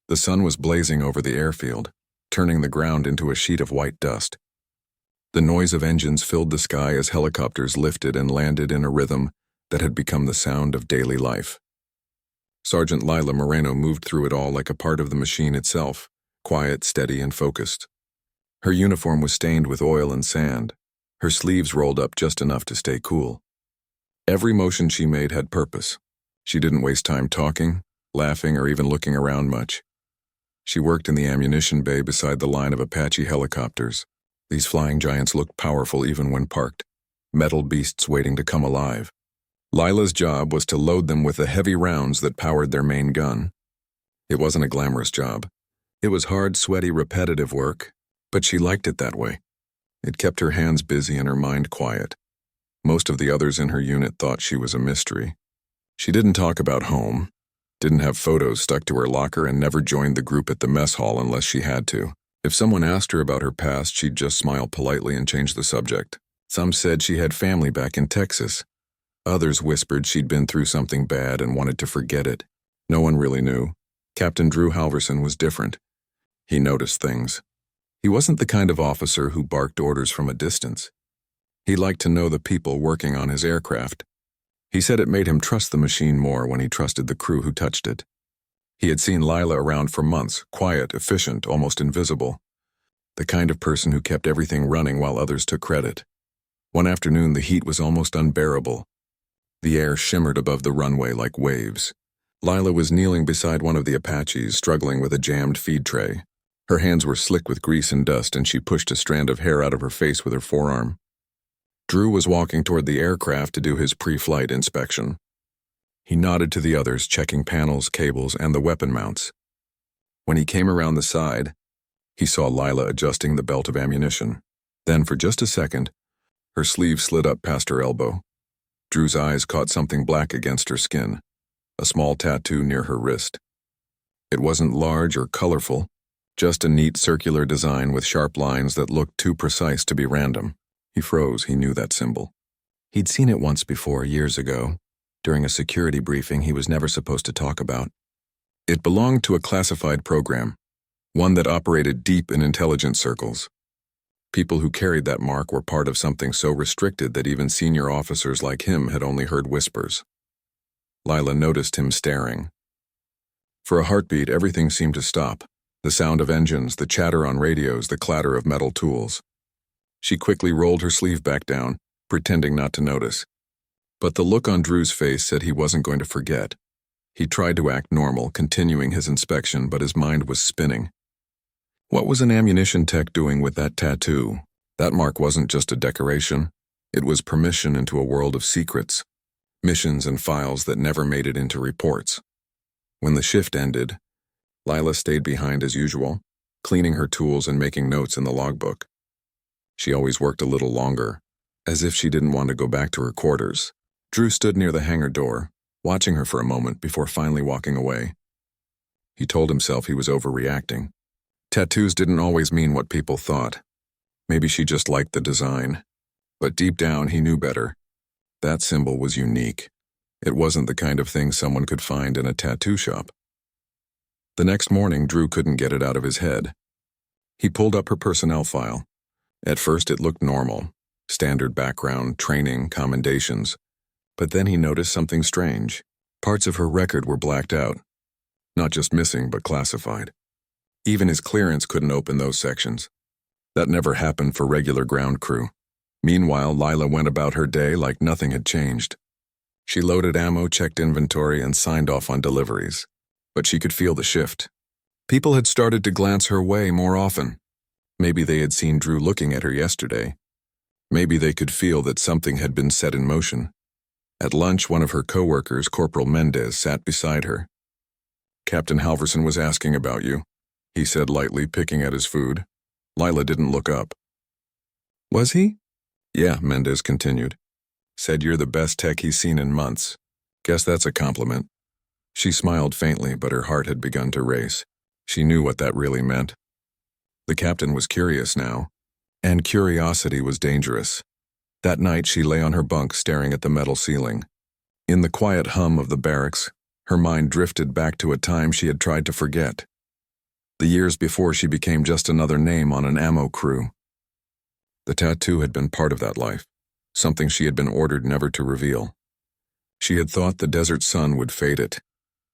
The sun was blazing over the airfield, turning the ground into a sheet of white dust. The noise of engines filled the sky as helicopters lifted and landed in a rhythm that had become the sound of daily life. Sergeant Lila Moreno moved through it all like a part of the machine itself, quiet, steady, and focused. Her uniform was stained with oil and sand, her sleeves rolled up just enough to stay cool. Every motion she made had purpose. She didn't waste time talking, laughing, or even looking around much. She worked in the ammunition bay beside the line of Apache helicopters. These flying giants looked powerful even when parked, metal beasts waiting to come alive. Lila's job was to load them with the heavy rounds that powered their main gun. It wasn't a glamorous job. It was hard, sweaty, repetitive work, but she liked it that way. It kept her hands busy and her mind quiet. Most of the others in her unit thought she was a mystery. She didn't talk about home, didn't have photos stuck to her locker, and never joined the group at the mess hall unless she had to. If someone asked her about her past, she'd just smile politely and change the subject. Some said she had family back in Texas. Others whispered she'd been through something bad and wanted to forget it. No one really knew. Captain Drew Halverson was different. He noticed things. He wasn't the kind of officer who barked orders from a distance. He liked to know the people working on his aircraft. He said it made him trust the machine more when he trusted the crew who touched it. He had seen Lila around for months, quiet, efficient, almost invisible. The kind of person who kept everything running while others took credit. One afternoon, the heat was almost unbearable. The air shimmered above the runway like waves. Lila was kneeling beside one of the Apaches, struggling with a jammed feed tray. Her hands were slick with grease and dust, and she pushed a strand of hair out of her face with her forearm. Drew was walking toward the aircraft to do his pre-flight inspection. He nodded to the others, checking panels, cables, and the weapon mounts. When he came around the side, he saw Lila adjusting the belt of ammunition. Then, for just a second, her sleeve slid up past her elbow. Drew's eyes caught something black against her skin, a small tattoo near her wrist. It wasn't large or colorful, just a neat circular design with sharp lines that looked too precise to be random. He froze. He knew that symbol. He'd seen it once before, years ago, during a security briefing he was never supposed to talk about. It belonged to a classified program, one that operated deep in intelligence circles. People who carried that mark were part of something so restricted that even senior officers like him had only heard whispers. Lila noticed him staring. For a heartbeat, everything seemed to stop. The sound of engines, the chatter on radios, the clatter of metal tools. She quickly rolled her sleeve back down, pretending not to notice. But the look on Drew's face said he wasn't going to forget. He tried to act normal, continuing his inspection, but his mind was spinning. What was an ammunition tech doing with that tattoo? That mark wasn't just a decoration. It was permission into a world of secrets, missions and files that never made it into reports. When the shift ended, Lila stayed behind as usual, cleaning her tools and making notes in the logbook. She always worked a little longer, as if she didn't want to go back to her quarters. Drew stood near the hangar door, watching her for a moment before finally walking away. He told himself he was overreacting. Tattoos didn't always mean what people thought. Maybe she just liked the design. But deep down, he knew better. That symbol was unique. It wasn't the kind of thing someone could find in a tattoo shop. The next morning, Drew couldn't get it out of his head. He pulled up her personnel file. At first, it looked normal. Standard background, training, commendations. But then he noticed something strange. Parts of her record were blacked out. Not just missing, but classified. Even his clearance couldn't open those sections. That never happened for regular ground crew. Meanwhile, Lila went about her day like nothing had changed. She loaded ammo, checked inventory, and signed off on deliveries. But she could feel the shift. People had started to glance her way more often. Maybe they had seen Drew looking at her yesterday. Maybe they could feel that something had been set in motion. At lunch, one of her co-workers, Corporal Mendez, sat beside her. "Captain Halverson was asking about you," he said lightly, picking at his food. Lila didn't look up. "Was he?" "Yeah," Mendez continued. "Said you're the best tech he's seen in months. Guess that's a compliment." She smiled faintly, but her heart had begun to race. She knew what that really meant. The captain was curious now, and curiosity was dangerous. That night she lay on her bunk staring at the metal ceiling. In the quiet hum of the barracks, her mind drifted back to a time she had tried to forget. The years before she became just another name on an ammo crew. The tattoo had been part of that life, something she had been ordered never to reveal. She had thought the desert sun would fade it,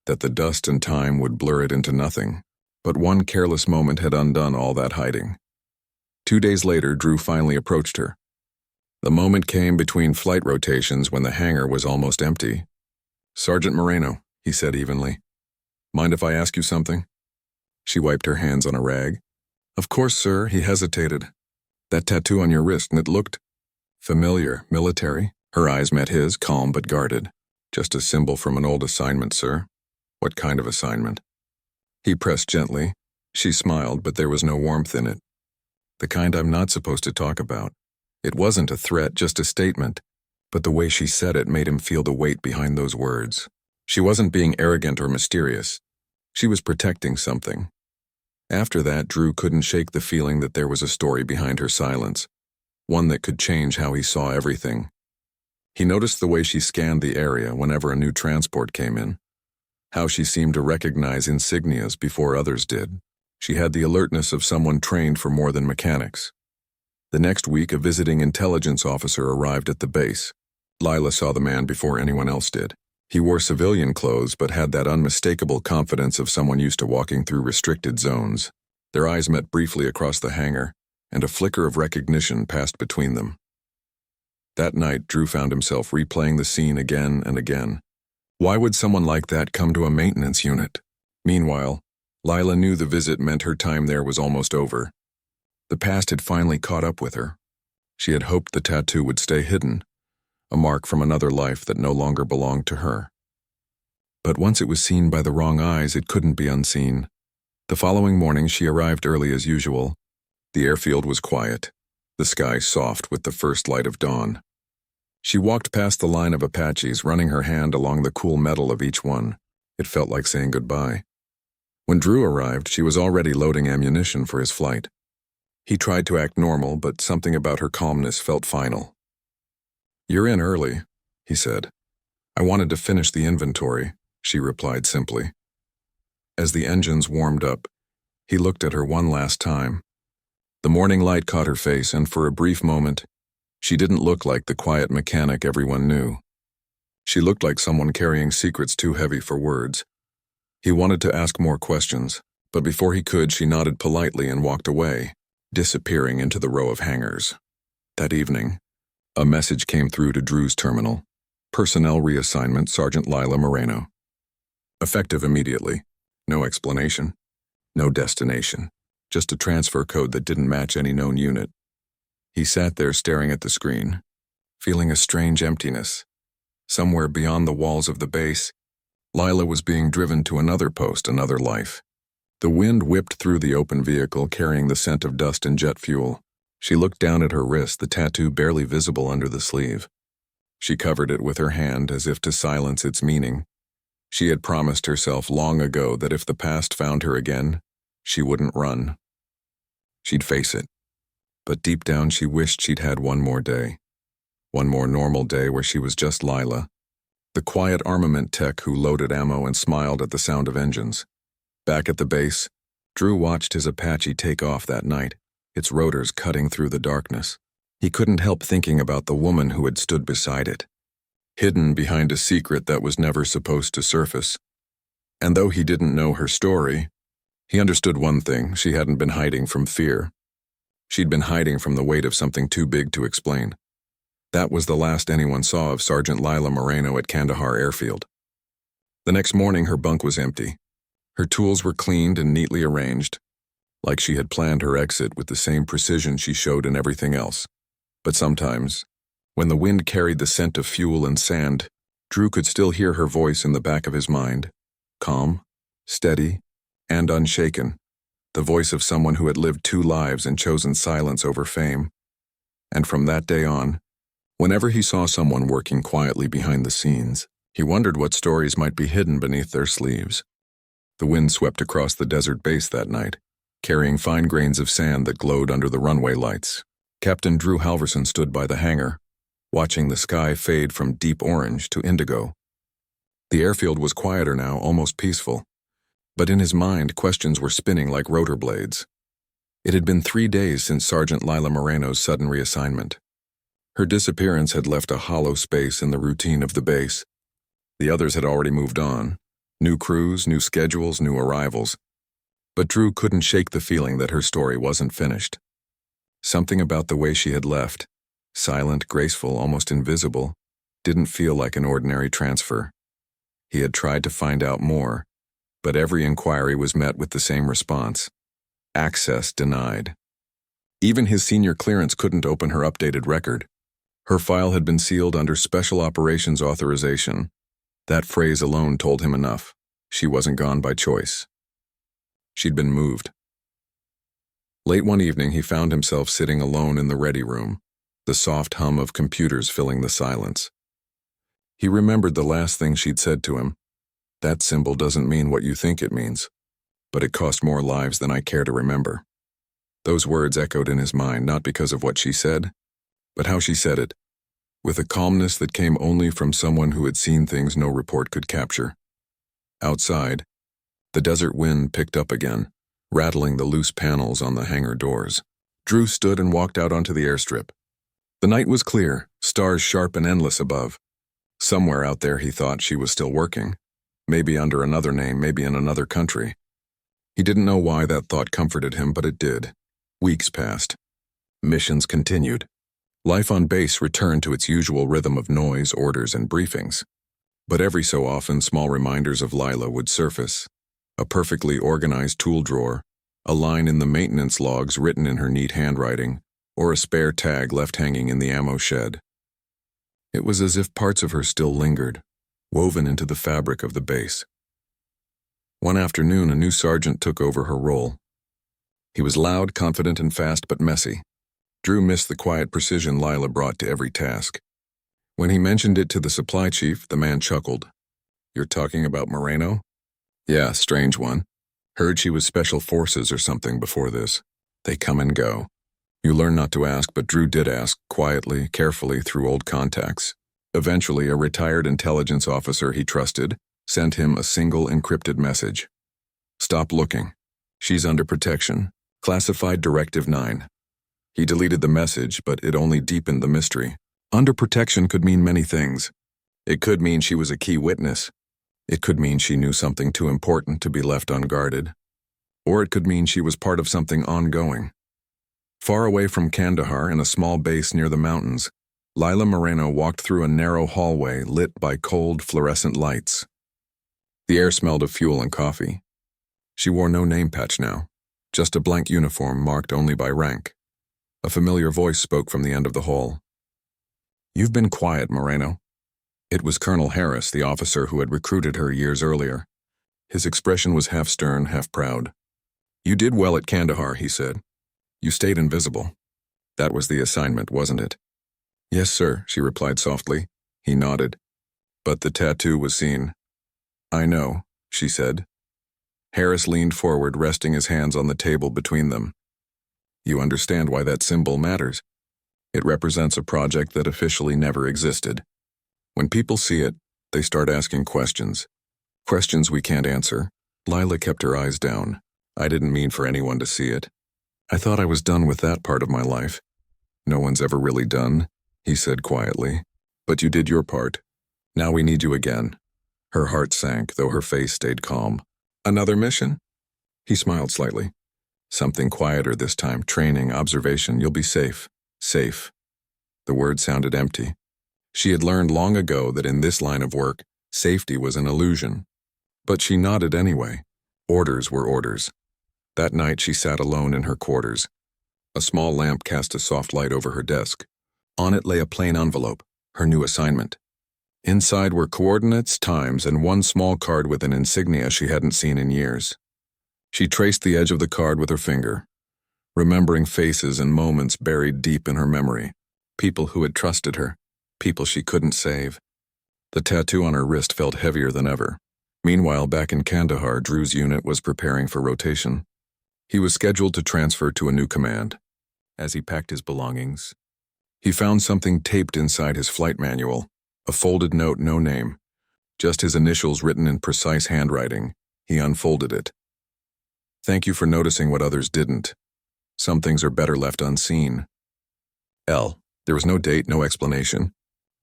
that the dust and time would blur it into nothing, but one careless moment had undone all that hiding. 2 days later, Drew finally approached her. The moment came between flight rotations when the hangar was almost empty. "Sergeant Moreno," he said evenly. "Mind if I ask you something?" She wiped her hands on a rag. "Of course, sir," he hesitated. "That tattoo on your wrist, and it looked familiar, military." Her eyes met his, calm but guarded. "Just a symbol from an old assignment, sir." "What kind of assignment?" He pressed gently. She smiled, but there was no warmth in it. "The kind I'm not supposed to talk about." It wasn't a threat, just a statement, but the way she said it made him feel the weight behind those words. She wasn't being arrogant or mysterious. She was protecting something. After that, Drew couldn't shake the feeling that there was a story behind her silence, one that could change how he saw everything. He noticed the way she scanned the area whenever a new transport came in, how she seemed to recognize insignias before others did. She had the alertness of someone trained for more than mechanics. The next week, a visiting intelligence officer arrived at the base. Lila saw the man before anyone else did. He wore civilian clothes but had that unmistakable confidence of someone used to walking through restricted zones. Their eyes met briefly across the hangar, and a flicker of recognition passed between them. That night, Drew found himself replaying the scene again and again. Why would someone like that come to a maintenance unit? Meanwhile, Lila knew the visit meant her time there was almost over. The past had finally caught up with her. She had hoped the tattoo would stay hidden, a mark from another life that no longer belonged to her. But once it was seen by the wrong eyes, it couldn't be unseen. The following morning, she arrived early as usual. The airfield was quiet, the sky soft with the first light of dawn. She walked past the line of Apaches, running her hand along the cool metal of each one. It felt like saying goodbye. When Drew arrived, she was already loading ammunition for his flight. He tried to act normal, but something about her calmness felt final. "You're in early," he said. "I wanted to finish the inventory," she replied simply. As the engines warmed up, he looked at her one last time. The morning light caught her face, and for a brief moment, she didn't look like the quiet mechanic everyone knew. She looked like someone carrying secrets too heavy for words. He wanted to ask more questions, but before he could, she nodded politely and walked away, disappearing into the row of hangars. That evening, a message came through to Drew's terminal. "Personnel reassignment, Sergeant Lila Moreno." Effective immediately. No explanation. No destination. Just a transfer code that didn't match any known unit. He sat there staring at the screen, feeling a strange emptiness. Somewhere beyond the walls of the base, Lila was being driven to another post, another life. The wind whipped through the open vehicle, carrying the scent of dust and jet fuel. She looked down at her wrist, the tattoo barely visible under the sleeve. She covered it with her hand as if to silence its meaning. She had promised herself long ago that if the past found her again, she wouldn't run. She'd face it. But deep down she wished she'd had one more day. One more normal day where she was just Lila, the quiet armament tech who loaded ammo and smiled at the sound of engines. Back at the base, Drew watched his Apache take off that night, its rotors cutting through the darkness. He couldn't help thinking about the woman who had stood beside it, hidden behind a secret that was never supposed to surface. And though he didn't know her story, he understood one thing: she hadn't been hiding from fear. She'd been hiding from the weight of something too big to explain. That was the last anyone saw of Sergeant Lila Moreno at Kandahar Airfield. The next morning, her bunk was empty. Her tools were cleaned and neatly arranged, like she had planned her exit with the same precision she showed in everything else. But sometimes, when the wind carried the scent of fuel and sand, Drew could still hear her voice in the back of his mind, calm, steady, and unshaken, the voice of someone who had lived 2 lives and chosen silence over fame. And from that day on, whenever he saw someone working quietly behind the scenes, he wondered what stories might be hidden beneath their sleeves. The wind swept across the desert base that night, carrying fine grains of sand that glowed under the runway lights. Captain Drew Halverson stood by the hangar, watching the sky fade from deep orange to indigo. The airfield was quieter now, almost peaceful, But in his mind, questions were spinning like rotor blades. It had been 3 days since Sergeant Lila Moreno's sudden reassignment. Her disappearance had left a hollow space in the routine of the base. The others had already moved on. New crews, new schedules, new arrivals. But Drew couldn't shake the feeling that her story wasn't finished. Something about the way she had left, silent, graceful, almost invisible, didn't feel like an ordinary transfer. He had tried to find out more, but every inquiry was met with the same response: access denied. Even his senior clearance couldn't open her updated record. Her file had been sealed under Special Operations Authorization. That phrase alone told him enough. She wasn't gone by choice. She'd been moved. Late one evening, he found himself sitting alone in the ready room, the soft hum of computers filling the silence. He remembered the last thing she'd said to him: "That symbol doesn't mean what you think it means, but it cost more lives than I care to remember." Those words echoed in his mind, not because of what she said, but how she said it, with a calmness that came only from someone who had seen things no report could capture. Outside, the desert wind picked up again, rattling the loose panels on the hangar doors. Drew stood and walked out onto the airstrip. The night was clear, stars sharp and endless above. Somewhere out there, he thought, she was still working. Maybe under another name, maybe in another country. He didn't know why that thought comforted him, but it did. Weeks passed. Missions continued. Life on base returned to its usual rhythm of noise, orders, and briefings. But every so often, small reminders of Lila would surface. A perfectly organized tool drawer, a line in the maintenance logs written in her neat handwriting, or a spare tag left hanging in the ammo shed. It was as if parts of her still lingered, woven into the fabric of the base. One afternoon, a new sergeant took over her role. He was loud, confident, and fast, but messy. Drew missed the quiet precision Lila brought to every task. When he mentioned it to the supply chief, the man chuckled. "You're talking about Moreno?" "Yeah, strange one. Heard she was Special Forces or something before this. They come and go." You learn not to ask, but Drew did ask, quietly, carefully, through old contacts. Eventually, a retired intelligence officer he trusted sent him a single encrypted message. "Stop looking. She's under protection. Classified Directive 9. He deleted the message, but it only deepened the mystery. Under protection could mean many things. It could mean she was a key witness. It could mean she knew something too important to be left unguarded. Or it could mean she was part of something ongoing. Far away from Kandahar, in a small base near the mountains, Lila Moreno walked through a narrow hallway lit by cold, fluorescent lights. The air smelled of fuel and coffee. She wore no name patch now, just a blank uniform marked only by rank. A familiar voice spoke from the end of the hall. "You've been quiet, Moreno." It was Colonel Harris, the officer who had recruited her years earlier. His expression was half stern, half proud. "You did well at Kandahar," he said. "You stayed invisible. That was the assignment, wasn't it?" "Yes, sir," she replied softly. He nodded. "But the tattoo was seen." "I know," she said. Harris leaned forward, resting his hands on the table between them. "You understand why that symbol matters. It represents a project that officially never existed. When people see it, they start asking questions. Questions we can't answer." Lila kept her eyes down. "I didn't mean for anyone to see it. I thought I was done with that part of my life." "No one's ever really done," he said quietly. "But you did your part. Now we need you again." Her heart sank, though her face stayed calm. "Another mission?" He smiled slightly. "Something quieter this time. Training, observation. You'll be safe. Safe." The word sounded empty. She had learned long ago that in this line of work, safety was an illusion. But she nodded anyway. Orders were orders. That night she sat alone in her quarters. A small lamp cast a soft light over her desk. On it lay a plain envelope, her new assignment. Inside were coordinates, times, and one small card with an insignia she hadn't seen in years. She traced the edge of the card with her finger, remembering faces and moments buried deep in her memory, people who had trusted her, people she couldn't save. The tattoo on her wrist felt heavier than ever. Meanwhile, back in Kandahar, Drew's unit was preparing for rotation. He was scheduled to transfer to a new command. As he packed his belongings, he found something taped inside his flight manual, a folded note, no name, just his initials written in precise handwriting. He unfolded it. Thank you for noticing what others didn't. Some things are better left unseen. L. There was no date, no explanation.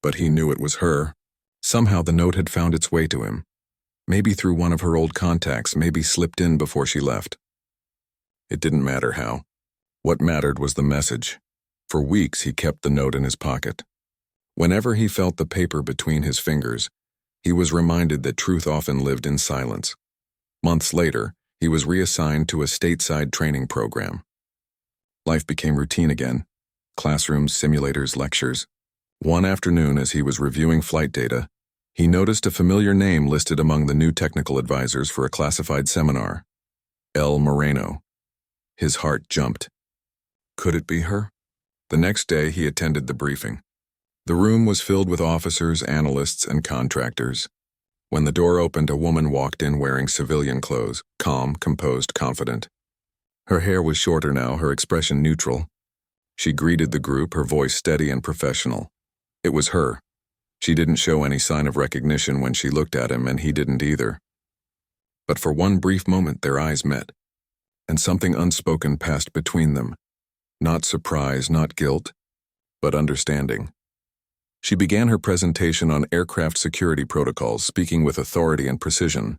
But he knew it was her. Somehow the note had found its way to him. Maybe through one of her old contacts, maybe slipped in before she left. It didn't matter how. What mattered was the message. For weeks he kept the note in his pocket. Whenever he felt the paper between his fingers, he was reminded that truth often lived in silence. Months later, he was reassigned to a stateside training program. Life became routine again. Classrooms, simulators, lectures. One afternoon, as he was reviewing flight data, he noticed a familiar name listed among the new technical advisors for a classified seminar. L. Moreno. His heart jumped. Could it be her? The next day, he attended the briefing. The room was filled with officers, analysts, and contractors. When the door opened, a woman walked in wearing civilian clothes, calm, composed, confident. Her hair was shorter now, her expression neutral. She greeted the group, her voice steady and professional. It was her. She didn't show any sign of recognition when she looked at him, and he didn't either. But for one brief moment, their eyes met, and something unspoken passed between them. Not surprise, not guilt, but understanding. She began her presentation on aircraft security protocols, speaking with authority and precision.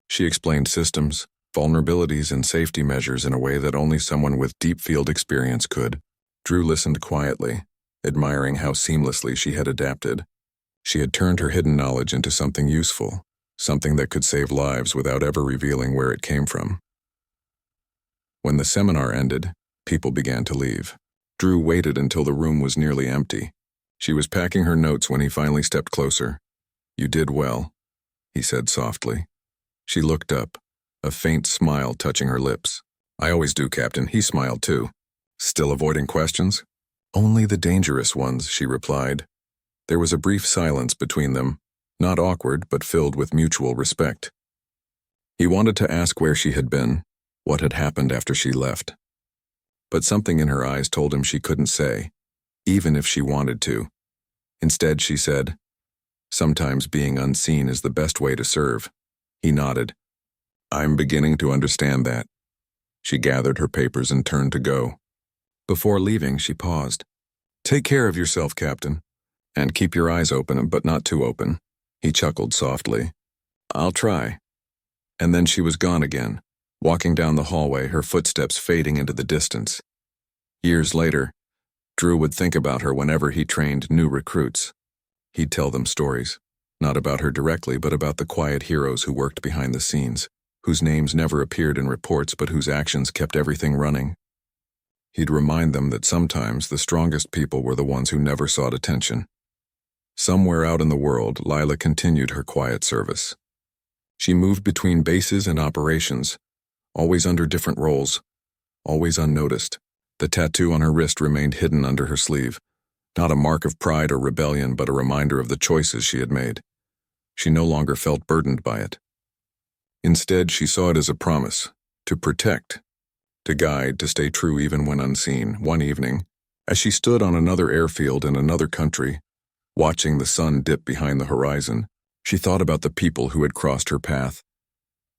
She explained systems, vulnerabilities, and safety measures in a way that only someone with deep field experience could. Drew listened quietly, admiring how seamlessly she had adapted. She had turned her hidden knowledge into something useful, something that could save lives without ever revealing where it came from. When the seminar ended, people began to leave. Drew waited until the room was nearly empty. She was packing her notes when he finally stepped closer. You did well, he said softly. She looked up, a faint smile touching her lips. I always do, Captain. He smiled too. Still avoiding questions? Only the dangerous ones, she replied. There was a brief silence between them, not awkward but filled with mutual respect. He wanted to ask where she had been, what had happened after she left. But something in her eyes told him she couldn't say, even if she wanted to. Instead, she said, sometimes being unseen is the best way to serve. He nodded. I'm beginning to understand that. She gathered her papers and turned to go. Before leaving, she paused. Take care of yourself, Captain. And keep your eyes open, but not too open. He chuckled softly. I'll try. And then she was gone again, walking down the hallway, her footsteps fading into the distance. Years later, Drew would think about her whenever he trained new recruits. He'd tell them stories, not about her directly, but about the quiet heroes who worked behind the scenes, whose names never appeared in reports but whose actions kept everything running. He'd remind them that sometimes the strongest people were the ones who never sought attention. Somewhere out in the world, Lila continued her quiet service. She moved between bases and operations, always under different roles, always unnoticed. The tattoo on her wrist remained hidden under her sleeve, not a mark of pride or rebellion, but a reminder of the choices she had made. She no longer felt burdened by it. Instead, she saw it as a promise, to protect, to guide, to stay true even when unseen. One evening, as she stood on another airfield in another country, watching the sun dip behind the horizon, she thought about the people who had crossed her path,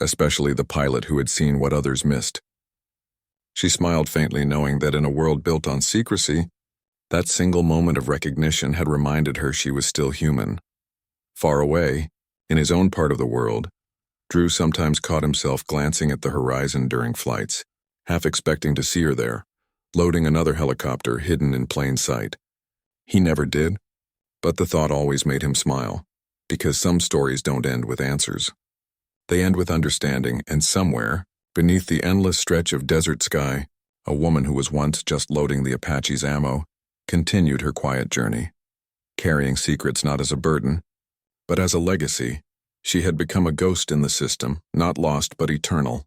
especially the pilot who had seen what others missed. She smiled faintly, knowing that in a world built on secrecy, that single moment of recognition had reminded her she was still human. Far away, in his own part of the world, Drew sometimes caught himself glancing at the horizon during flights, half expecting to see her there, loading another helicopter hidden in plain sight. He never did, but the thought always made him smile, because some stories don't end with answers. They end with understanding, and somewhere, beneath the endless stretch of desert sky, a woman who was once just loading the Apache's ammo continued her quiet journey. Carrying secrets not as a burden, but as a legacy, she had become a ghost in the system, not lost but eternal.